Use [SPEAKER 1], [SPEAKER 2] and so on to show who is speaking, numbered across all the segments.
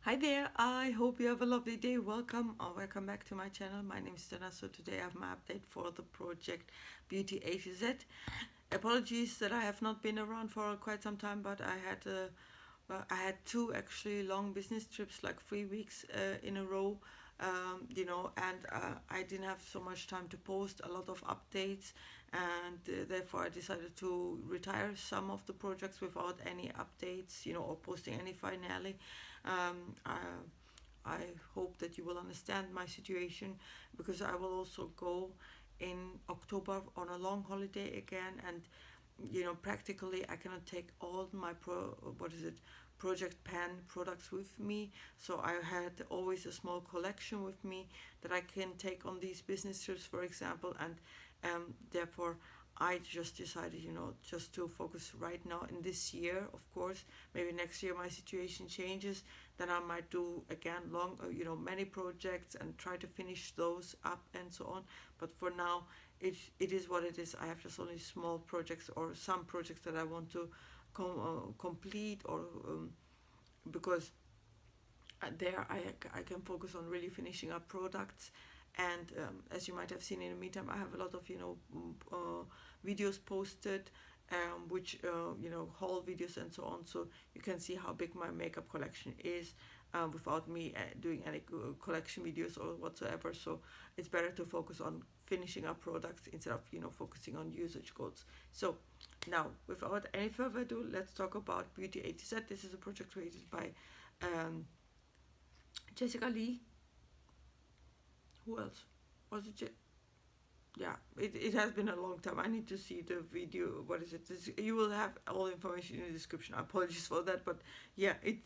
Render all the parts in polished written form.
[SPEAKER 1] Hi there, I hope you have a lovely day. Welcome or welcome back to my channel. My name is Dana. So today I have my update for the project Beauty A to Z. Apologies that I have not been around for quite some time, but I had two actually long business trips, like 3 weeks in a row. And I didn't have so much time to post a lot of updates, and therefore I decided to retire some of the projects without any updates, or posting any finale. Um, I, I hope that you will understand my situation, because I will also go in October on a long holiday again, and practically I cannot take all my project pan products with me. So I had always a small collection with me that I can take on these business trips, for example, and therefore I just decided, just to focus right now in this year. Of course, maybe next year my situation changes, then I might do again many projects and try to finish those up and so on. But for now, it is what it is. I have just only small projects or some projects that I want to complete, or because there I can focus on really finishing up products. And as you might have seen, in the meantime I have a lot of videos posted, which haul videos and so on, so you can see how big my makeup collection is, without me doing any collection videos or whatsoever. So it's better to focus on finishing up products instead of focusing on usage codes. So now, without any further ado, let's talk about Beauty A to Z. This is a project created by um, Jessica Lee. Who else? Was it? Yeah, it has been a long time. I need to see the video. What is it? You will have all the information in the description. Apologies for that, but yeah, it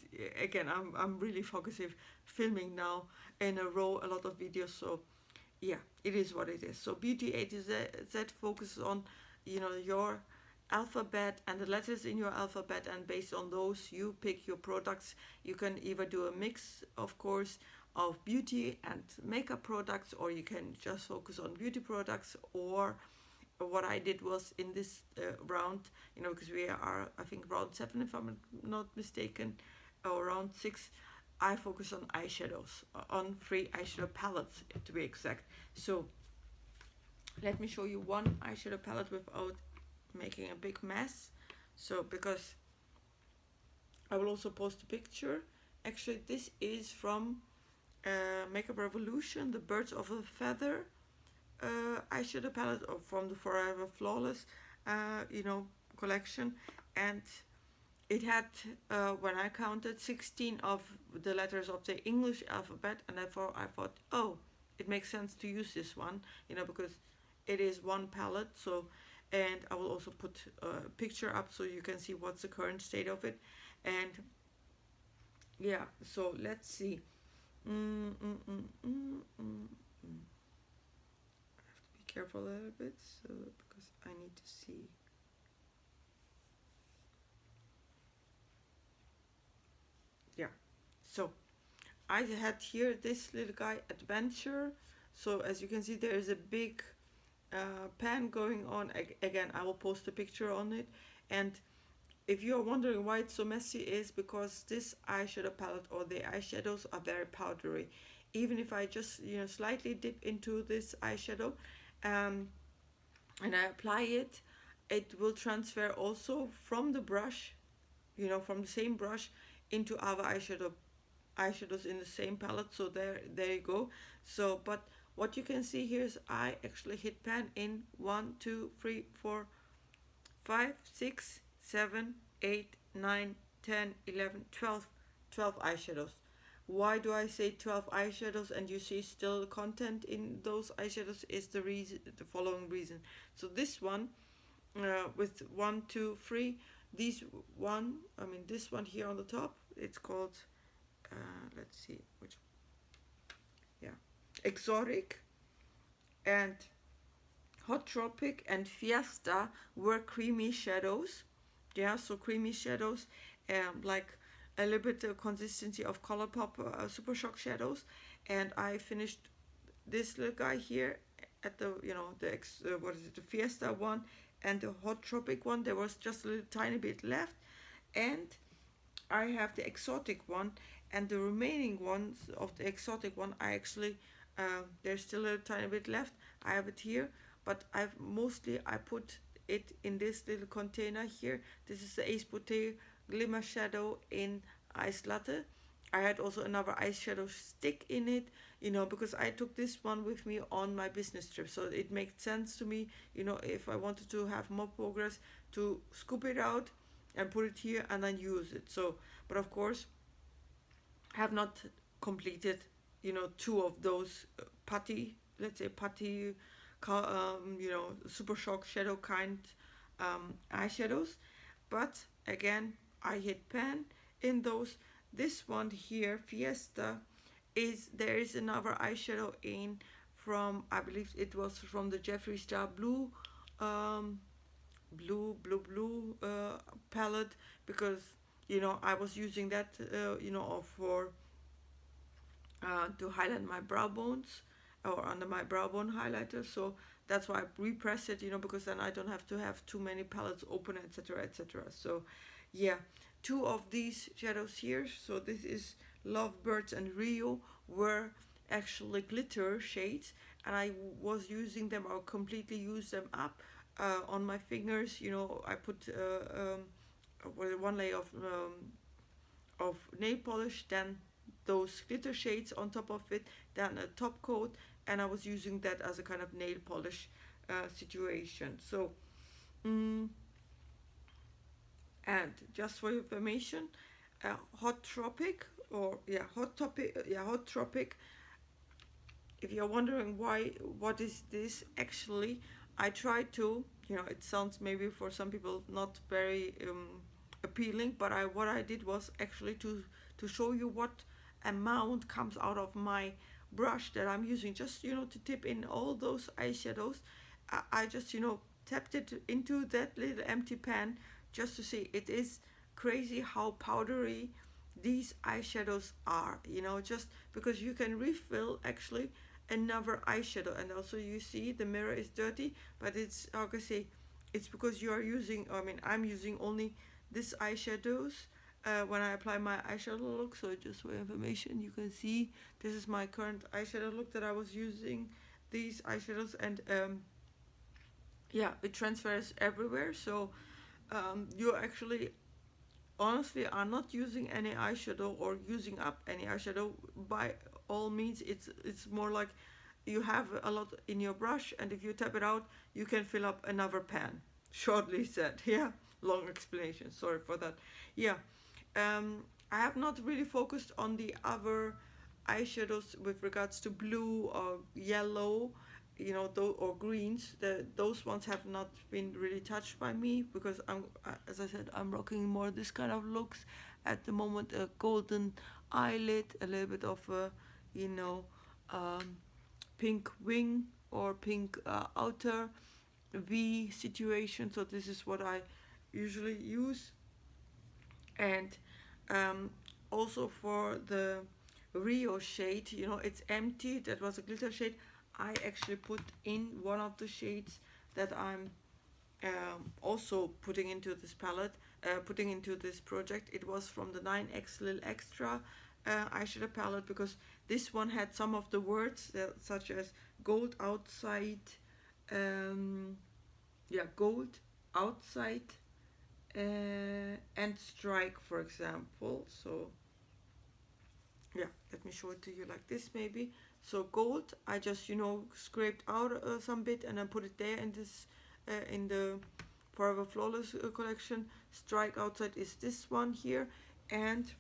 [SPEAKER 1] again. I'm really focusing, filming now in a row, a lot of videos. So yeah, it is what it is. So Beauty A to Z focuses on your alphabet and the letters in your alphabet, and based on those you pick your products. You can either do a mix, of course, of beauty and makeup products, or you can just focus on beauty products. Or what I did was, in this round, because we are, I think, round 7 if I'm not mistaken, or round 6, I focus on eyeshadows, on 3 eyeshadow palettes to be exact. So let me show you one eyeshadow palette without making a big mess. So, because I will also post a picture. Actually, this is from Makeup Revolution, the Birds of a Feather eyeshadow palette, or from the Forever Flawless collection. And it had, when I counted, 16 of the letters of the English alphabet, and therefore I thought, oh, it makes sense to use this one, because it is one palette. So, and I will also put a picture up so you can see what's the current state of it. And yeah, so let's see. Mm, mm, mm, mm, mm, mm. I have to be careful a little bit, so, because I need to see. Yeah, so I had here this little guy, Adventure. So as you can see, there is a big pan going on. Again, I will post a picture on it. And if you are wondering why it's so messy, is because this eyeshadow palette, or the eyeshadows, are very powdery. Even if I just slightly dip into this eyeshadow, um, and I apply it, it will transfer also from the brush, from the same brush, into other eyeshadows in the same palette. So there you go. So, but what you can see here is I actually hit pan in 1 2 3 4 5 6 7 8 9 10 11 12 eyeshadows. Why do I say 12 eyeshadows and you see still content in those eyeshadows? Is the following reason. So this one, with 1 2 3, these one, this one here on the top, it's called, let's see which, yeah, Exotic and Hot Tropic and Fiesta were creamy shadows. Yeah, so creamy shadows, like a little bit of consistency of Colourpop Super Shock shadows. And I finished this little guy here at the what is it, the Fiesta one and the Hot Tropic one. There was just a little tiny bit left, and I have the Exotic one, and the remaining ones of the exotic one, I actually there's still a tiny bit left. I have it here, but I put it in this little container here. This is the Ace Beauté Glimmer Shadow in Ice Latte. I had also another eyeshadow stick in it, because I took this one with me on my business trip. So it made sense to me, if I wanted to have more progress, to scoop it out and put it here and then use it. So, but of course, have not completed, two of those putty, let's say putty, super shock shadow kind eyeshadows. But again, I hit pan in those. This one here, Fiesta, there is another eyeshadow in from, I believe it was from the Jeffree Star Blue, um, blue palette, because I was using that for to highlight my brow bones, or under my brow bone highlighter. So that's why I repress it, because then I don't have to have too many palettes open, etc., etc. So yeah, two of these shadows here. So this is Lovebirds and Rio were actually glitter shades, and I was using them, or completely used them up on my fingers. I put one layer of nail polish, then those glitter shades on top of it, then a top coat, and I was using that as a kind of nail polish situation. So, mm, and just for information, Hot Tropic, or yeah, Hot Tropic. If you're wondering what is this actually, I tried to, it sounds maybe for some people not very appealing, but what I did was actually to show you what amount comes out of my brush that I'm using, just to tip in all those eyeshadows. I just tapped it into that little empty pan, just to see. It is crazy how powdery these eyeshadows are, just because you can refill actually another eyeshadow. And also, you see the mirror is dirty, but it's, how can I say, it's because you are using, I'm using only this eyeshadows when I apply my eyeshadow look. So just for information, you can see this is my current eyeshadow look that I was using, these eyeshadows. And yeah, it transfers everywhere. So you actually honestly are not using any eyeshadow or using up any eyeshadow. By all means, it's more like you have a lot in your brush, and if you tap it out, you can fill up another pan. Shortly said. Yeah, long explanation, sorry for that. Yeah, I have not really focused on the other eyeshadows with regards to blue or yellow, or greens. Those ones have not been really touched by me, because as I said, I'm rocking more this kind of looks at the moment. A golden eyelid, a little bit of a, um, pink wing, or pink outer V situation. So this is what I usually use. And um, also for the Rio shade, it's empty. That was a glitter shade. I actually put in one of the shades that I'm also putting into this palette, putting into this project. It was from the 9X Lil Extra eyeshadow palette, because this one had some of the words such as gold outside, gold outside, and strike, for example. So yeah, let me show it to you like this maybe. So gold, I just scraped out some bit, and then put it there in this in the Forever Flawless collection. Strike outside is this one here, and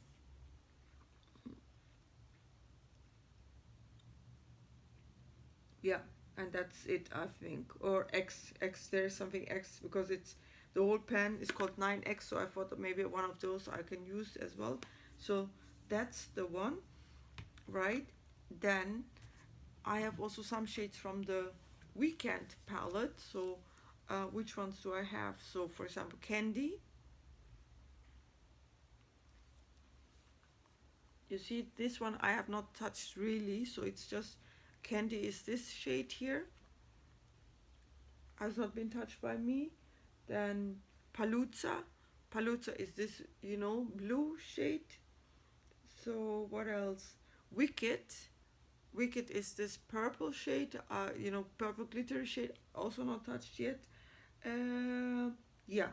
[SPEAKER 1] yeah, and that's it, I think. Or X, there's something X, because it's the whole pan is called 9X, so I thought that maybe one of those I can use as well. So that's the one, right? Then I have also some shades from the Weekend palette. So which ones do I have? So for example, Candy. You see, this one I have not touched really, so it's just Candy is this shade here, has not been touched by me. Then Palooza is this blue shade. So what else? Wicked. Wicked is this purple shade, purple glittery shade, also not touched yet. Yeah,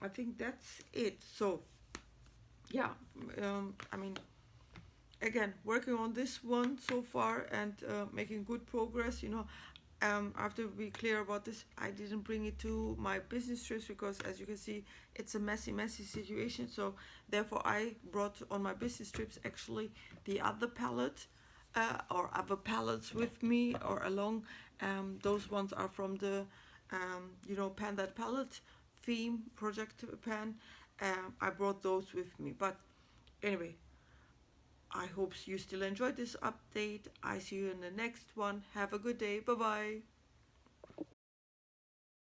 [SPEAKER 1] I think that's it. So yeah, I mean, again, working on this one so far and making good progress. After we clear about this, I didn't bring it to my business trips because, as you can see, it's a messy situation. So therefore, I brought on my business trips actually the other palette, or other palettes with me or along. Those ones are from the pan that palette theme project pan. I brought those with me, but anyway, I hope you still enjoyed this update. I see you in the next one. Have a good day. Bye bye.